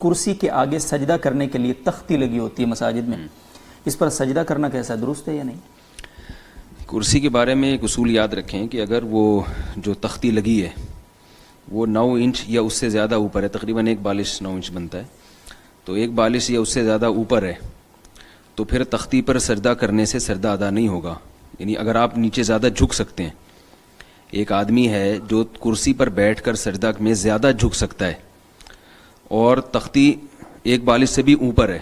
کرسی کے آگے سجدہ کرنے کے لیے تختی لگی ہوتی ہے مساجد میں، اس پر سجدہ کرنا کیسا درست ہے یا نہیں؟ کرسی کے بارے میں ایک اصول یاد رکھیں کہ اگر وہ جو تختی لگی ہے وہ 9 انچ یا اس سے زیادہ اوپر ہے، تقریباً ایک بالش 9 انچ بنتا ہے، تو ایک بالش یا اس سے زیادہ اوپر ہے تو پھر تختی پر سجدہ کرنے سے سجدہ ادا نہیں ہوگا. یعنی اگر آپ نیچے زیادہ جھک سکتے ہیں، ایک آدمی ہے جو کرسی پر بیٹھ کر سجدہ میں زیادہ جھک سکتا ہے اور تختی ایک بالش سے بھی اوپر ہے،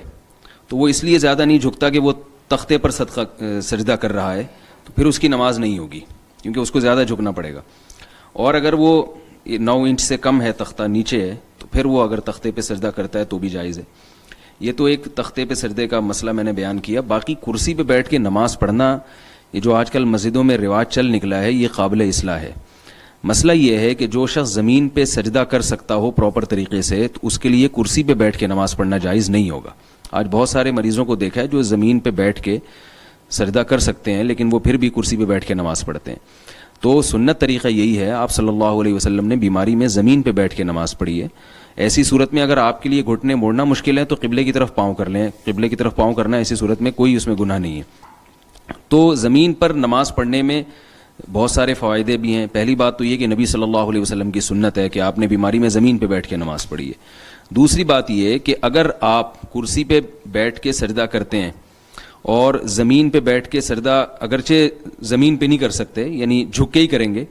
تو وہ اس لیے زیادہ نہیں جھکتا کہ وہ تختے پر سجدہ کر رہا ہے، تو پھر اس کی نماز نہیں ہوگی کیونکہ اس کو زیادہ جھکنا پڑے گا. اور اگر وہ 9 انچ سے کم ہے، تختہ نیچے ہے، تو پھر وہ اگر تختے پہ سجدہ کرتا ہے تو بھی جائز ہے. یہ تو ایک تختے پہ سجدے کا مسئلہ میں نے بیان کیا. باقی کرسی پہ بیٹھ کے نماز پڑھنا، یہ جو آج کل مسجدوں میں رواج چل نکلا ہے، یہ قابل اصلاح ہے. مسئلہ یہ ہے کہ جو شخص زمین پہ سجدہ کر سکتا ہو پراپر طریقے سے، تو اس کے لیے کرسی پہ بیٹھ کے نماز پڑھنا جائز نہیں ہوگا. آج بہت سارے مریضوں کو دیکھا ہے جو زمین پہ بیٹھ کے سجدہ کر سکتے ہیں لیکن وہ پھر بھی کرسی پہ بیٹھ کے نماز پڑھتے ہیں. تو سنت طریقہ یہی ہے، آپ صلی اللہ علیہ وسلم نے بیماری میں زمین پہ بیٹھ کے نماز پڑھی ہے. ایسی صورت میں اگر آپ کے لیے گھٹنے موڑنا مشکل ہے تو قبلے کی طرف پاؤں کر لیں. قبلے کی طرف پاؤں کرنا ایسی صورت میں کوئی اس میں گناہ نہیں ہے. تو زمین پر نماز پڑھنے میں بہت سارے فوائد بھی ہیں. پہلی بات تو یہ کہ نبی صلی اللہ علیہ وسلم کی سنت ہے کہ آپ نے بیماری میں زمین پہ بیٹھ کے نماز پڑھی ہے. دوسری بات یہ ہے کہ اگر آپ کرسی پہ بیٹھ کے سجدہ کرتے ہیں اور زمین پہ بیٹھ کے سجدہ اگرچہ زمین پہ نہیں کر سکتے، یعنی جھک کے ہی کریں گے،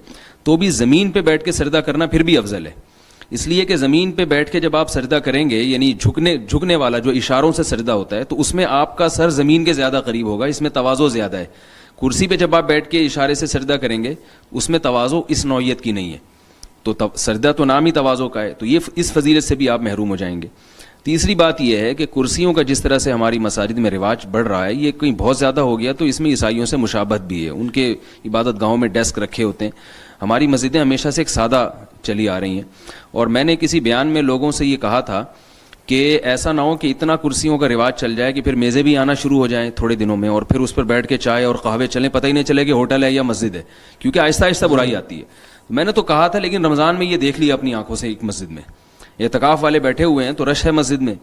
تو بھی زمین پہ بیٹھ کے سجدہ کرنا پھر بھی افضل ہے. اس لیے کہ زمین پہ بیٹھ کے جب آپ سجدہ کریں گے، یعنی جھکنے والا جو اشاروں سے سجدہ ہوتا ہے، تو اس میں آپ کا سر زمین کے زیادہ قریب ہوگا، اس میں تواضع زیادہ ہے. کرسی پہ جب آپ بیٹھ کے اشارے سے سجدہ کریں گے اس میں تواضع اس نوعیت کی نہیں ہے، تو سجدہ تو نام ہی تواضع کا ہے، تو یہ اس فضیلت سے بھی آپ محروم ہو جائیں گے. تیسری بات یہ ہے کہ کرسیوں کا جس طرح سے ہماری مساجد میں رواج بڑھ رہا ہے، یہ کہیں بہت زیادہ ہو گیا، تو اس میں عیسائیوں سے مشابہت بھی ہے. ان کے عبادت گاہوں میں ڈیسک رکھے ہوتے ہیں. ہماری مسجدیں ہمیشہ سے ایک سادہ چلی آ رہی ہیں، اور میں نے کسی بیان میں لوگوں سے یہ کہا تھا کہ ایسا نہ ہو کہ اتنا کرسیوں کا رواج چل جائے کہ پھر میزیں بھی آنا شروع ہو جائیں تھوڑے دنوں میں، اور پھر اس پر بیٹھ کے چائے اور قہوے چلیں، پتہ ہی نہیں چلے کہ ہوٹل ہے یا مسجد ہے، کیونکہ آہستہ آہستہ برائی آتی ہے. میں نے تو کہا تھا، لیکن رمضان میں یہ دیکھ لیا اپنی آنکھوں سے، ایک مسجد میں اعتکاف والے بیٹھے ہوئے ہیں تو رش ہے مسجد میں،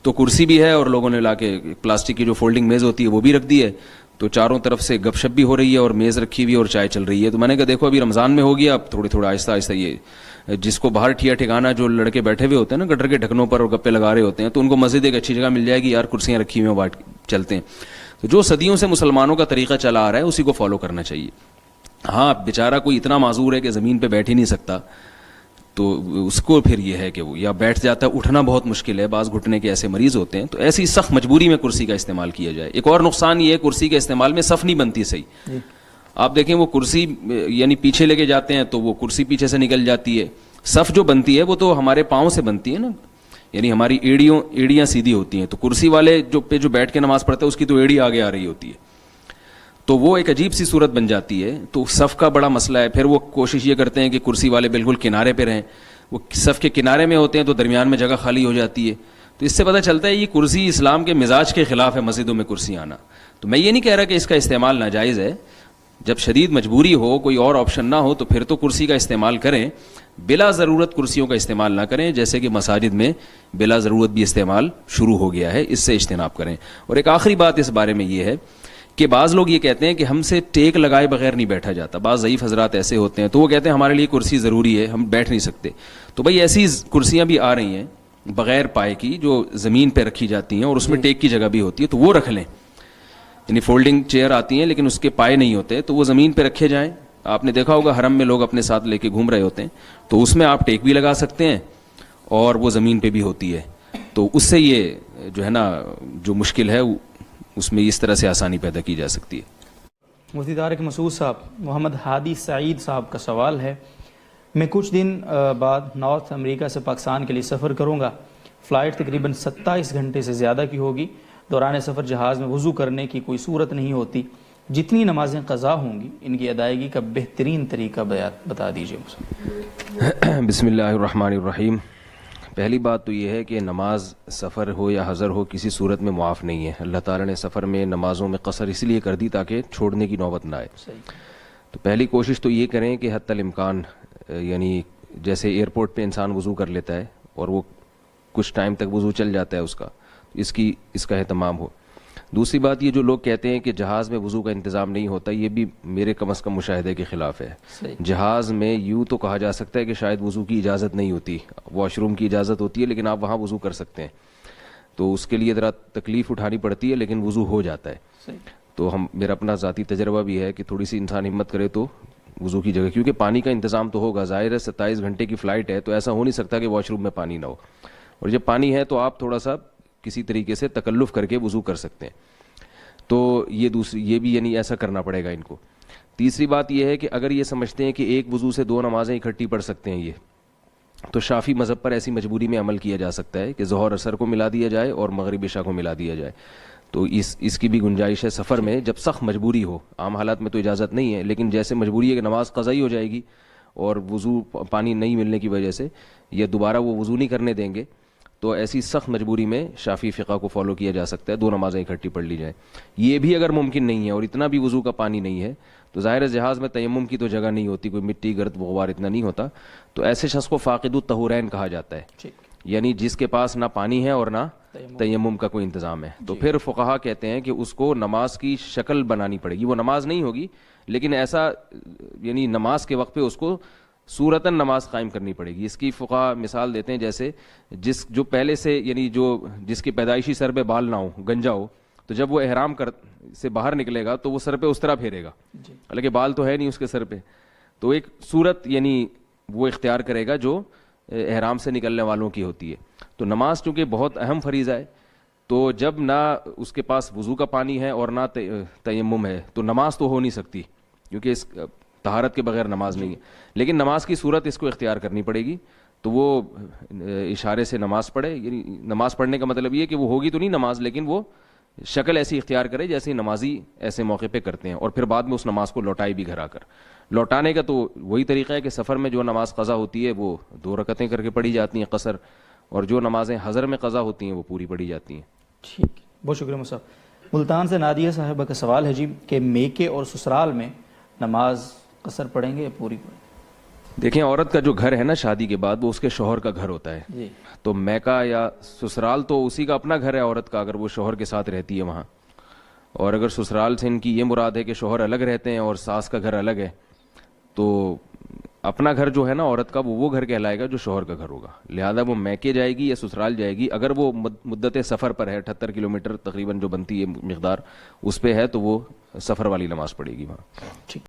تو کرسی بھی ہے اور لوگوں نے لا کے پلاسٹک کی جو فولڈنگ میز ہوتی ہے وہ بھی رکھ دی ہے، تو چاروں طرف سے گپ شپ بھی ہو رہی ہے اور میز رکھی ہوئی اور چائے چل رہی ہے. تو میں نے کہا دیکھو ابھی رمضان میں ہو گیا، اب تھوڑا آہستہ آہستہ یہ جس کو باہر ٹھکانا جو لڑکے بیٹھے ہوئے ہوتے ہیں نا گٹر کے ڈھکنوں پر اور گپے لگا رہے ہوتے ہیں، تو ان کو مسجد ایک اچھی جگہ مل جائے گی، یار کرسیاں رکھی ہوئی ہیں بات چلتے ہیں. تو جو صدیوں سے مسلمانوں کا طریقہ چلا آ رہا ہے اسی کو فالو کرنا چاہیے. ہاں بیچارہ کوئی اتنا معذور ہے کہ زمین پہ بیٹھ ہی نہیں سکتا، تو اس کو پھر یہ ہے کہ وہ یا بیٹھ جاتا ہے، اٹھنا بہت مشکل ہے، بعض گھٹنے کے ایسے مریض ہوتے ہیں، تو ایسی سخت مجبوری میں کرسی کا استعمال کیا جائے. ایک اور نقصان یہ ہے کرسی کے استعمال میں صف نہیں بنتی صحیح. آپ دیکھیں وہ کرسی یعنی پیچھے لے کے جاتے ہیں تو وہ کرسی پیچھے سے نکل جاتی ہے. صف جو بنتی ہے وہ تو ہمارے پاؤں سے بنتی ہے نا، یعنی ہماری ایڑیاں سیدھی ہوتی ہیں، تو کرسی والے جو بیٹھ کے نماز پڑھتا ہے اس کی تو ایڑی آگے آ رہی ہوتی ہے، تو وہ ایک عجیب سی صورت بن جاتی ہے. تو صف کا بڑا مسئلہ ہے. پھر وہ کوشش یہ کرتے ہیں کہ کرسی والے بالکل کنارے پہ رہیں، وہ صف کے کنارے میں ہوتے ہیں تو درمیان میں جگہ خالی ہو جاتی ہے. تو اس سے پتہ چلتا ہے یہ کرسی اسلام کے مزاج کے خلاف ہے، مسجدوں میں کرسی آنا. تو میں یہ نہیں کہہ رہا کہ اس کا استعمال ناجائز ہے، جب شدید مجبوری ہو، کوئی اور آپشن نہ ہو تو پھر تو کرسی کا استعمال کریں، بلا ضرورت کرسیوں کا استعمال نہ کریں، جیسے کہ مساجد میں بلا ضرورت بھی استعمال شروع ہو گیا ہے، اس سے اجتناب کریں. اور ایک آخری بات اس بارے میں یہ ہے کہ بعض لوگ یہ کہتے ہیں کہ ہم سے ٹیک لگائے بغیر نہیں بیٹھا جاتا. بعض ضعیف حضرات ایسے ہوتے ہیں تو وہ کہتے ہیں ہمارے لیے کرسی ضروری ہے، ہم بیٹھ نہیں سکتے. تو بھائی ایسی کرسیاں بھی آ رہی ہیں بغیر پائے کی جو زمین پہ رکھی جاتی ہیں اور اس میں ٹیک کی جگہ بھی ہوتی ہے، تو وہ رکھ لیں. یعنی فولڈنگ چیئر آتی ہیں لیکن اس کے پائے نہیں ہوتے، تو وہ زمین پہ رکھے جائیں. آپ نے دیکھا ہوگا حرم میں لوگ اپنے ساتھ لے کے گھوم رہے ہوتے ہیں، تو اس میں آپ ٹیک بھی لگا سکتے ہیں اور وہ زمین پہ بھی ہوتی ہے. تو اس سے یہ جو ہے نا جو مشکل ہے اس میں اس طرح سے آسانی پیدا کی جا سکتی ہے. مفتی طارق مسعود صاحب، محمد ہادی سعید صاحب کا سوال ہے، میں کچھ دن بعد نارتھ امریکہ سے پاکستان کے لیے سفر کروں گا. فلائٹ تقریباً 27 گھنٹے سے زیادہ کی ہوگی. دوران سفر جہاز میں وضو کرنے کی کوئی صورت نہیں ہوتی. جتنی نمازیں قضا ہوں گی ان کی ادائیگی کا بہترین طریقہ بتا دیجیے مجھے. بسم اللہ الرحمن الرحیم. پہلی بات تو یہ ہے کہ نماز سفر ہو یا حضر ہو کسی صورت میں معاف نہیں ہے. اللہ تعالیٰ نے سفر میں نمازوں میں قصر اس لیے کر دی تاکہ چھوڑنے کی نوبت نہ آئے. تو پہلی کوشش تو یہ کریں کہ حتی الامکان، یعنی جیسے ایئرپورٹ پہ انسان وضو کر لیتا ہے اور وہ کچھ ٹائم تک وضو چل جاتا ہے اس کا، اس کا اہتمام ہو۔ دوسری بات یہ جو لوگ کہتے ہیں کہ جہاز میں وضو کا انتظام نہیں ہوتا، یہ بھی میرے کم از کم مشاہدے کے خلاف ہے۔ جہاز میں یوں تو کہا جا سکتا ہے کہ شاید وضو کی اجازت نہیں ہوتی، واش روم کی اجازت ہوتی ہے لیکن آپ وہاں وضو کر سکتے ہیں، تو اس کے لیے ذرا تکلیف اٹھانی پڑتی ہے لیکن وضو ہو جاتا ہے۔ تو میرا اپنا ذاتی تجربہ بھی ہے کہ تھوڑی سی انسان ہمت کرے تو وضو کی جگہ، کیونکہ پانی کا انتظام تو ہوگا، ظاہر ہے 27 گھنٹے کی فلائٹ ہے تو ایسا ہو نہیں سکتا کہ واش روم میں پانی نہ ہو، اور جب پانی ہے تو آپ تھوڑا سا کسی طریقے سے تکلف کر کے وضو کر سکتے ہیں۔ تو یہ بھی یعنی ایسا کرنا پڑے گا ان کو۔ تیسری بات یہ ہے کہ اگر یہ سمجھتے ہیں کہ ایک وضو سے 2 نمازیں اکٹھی پڑھ سکتے ہیں تو شافعی مذہب پر ایسی مجبوری میں عمل کیا جا سکتا ہے کہ ظہر عصر کو ملا دیا جائے اور مغرب عشاء کو ملا دیا جائے، تو اس کی بھی گنجائش ہے سفر میں، جب سخت مجبوری ہو۔ عام حالات میں تو اجازت نہیں ہے، لیکن جیسے مجبوری ہے کہ نماز قضائی ہو جائے گی اور وضو پانی نہیں ملنے کی وجہ سے یا دوبارہ وہ وضو نہیں کرنے دیں گے، تو ایسی سخت مجبوری میں شافعی فقہ کو فالو کیا جا سکتا ہے، 2 نمازیں اکٹھی پڑھ لی جائیں۔ یہ بھی اگر ممکن نہیں ہے اور اتنا بھی وضو کا پانی نہیں ہے تو ظاہر جہاز میں تیمم کی تو جگہ نہیں ہوتی، کوئی مٹی گرد غبار اتنا نہیں ہوتا، تو ایسے شخص کو فاقد الطہورین کہا جاتا ہے، یعنی جس کے پاس نہ پانی ہے اور نہ تیمم کا کوئی انتظام ہے۔ تو پھر فقہا کہتے ہیں کہ اس کو نماز کی شکل بنانی پڑے گی، وہ نماز نہیں ہوگی لیکن ایسا یعنی نماز کے وقت پہ اس کو صورتاً نماز قائم کرنی پڑے گی۔ اس کی فقہا مثال دیتے ہیں جیسے جو پہلے سے یعنی جس کی پیدائشی سر پہ بال نہ ہو، گنجا ہو، تو جب وہ احرام سے باہر نکلے گا تو وہ سر پہ اس طرح پھیرے گا، حالانکہ بال تو ہے نہیں اس کے سر پہ، تو ایک صورت یعنی وہ اختیار کرے گا جو احرام سے نکلنے والوں کی ہوتی ہے۔ تو نماز چونکہ بہت اہم فریضہ ہے، تو جب نہ اس کے پاس وضو کا پانی ہے اور نہ تیمم ہے تو نماز تو ہو نہیں سکتی، کیونکہ اس طہارت کے بغیر نماز نہیں ہے، لیکن نماز کی صورت اس کو اختیار کرنی پڑے گی، تو وہ اشارے سے نماز پڑھے، یعنی نماز پڑھنے کا مطلب یہ کہ وہ ہوگی تو نہیں نماز، لیکن وہ شکل ایسی اختیار کرے جیسے نمازی ایسے موقع پہ کرتے ہیں، اور پھر بعد میں اس نماز کو لوٹائے بھی گھر آ کر۔ لوٹانے کا تو وہی طریقہ ہے کہ سفر میں جو نماز قضا ہوتی ہے وہ 2 رکعتیں کر کے پڑھی جاتی ہیں قصر، اور جو نمازیں حضر میں قضا ہوتی ہیں وہ پوری پڑھی جاتی ہیں۔ ٹھیک، بہت شکریہ مصعب۔ ملتان سے نادیہ صاحبہ کا سوال ہے جی کہ میکے اور سسرال میں نماز قصر پڑھیں گے یا پوری پڑھیں؟ دیکھیں، عورت کا جو گھر ہے نا شادی کے بعد وہ اس کے شوہر کا گھر ہوتا ہے جی، تو میکا یا سسرال تو اسی کا اپنا گھر ہے عورت کا، اگر وہ شوہر کے ساتھ رہتی ہے وہاں، اور اگر سسرال سے ان کی یہ مراد ہے کہ شوہر الگ رہتے ہیں اور ساس کا گھر الگ ہے، تو اپنا گھر جو ہے نا عورت کا وہ گھر کہلائے گا جو شوہر کا گھر ہوگا، لہذا وہ میکے جائے گی یا سسرال جائے گی۔ اگر وہ مدت سفر پر ہے، 78 کلومیٹر تقریباً جو بنتی ہے مقدار، اس پہ ہے تو وہ سفر والی نماز پڑھے گی وہاں۔ ٹھیک۔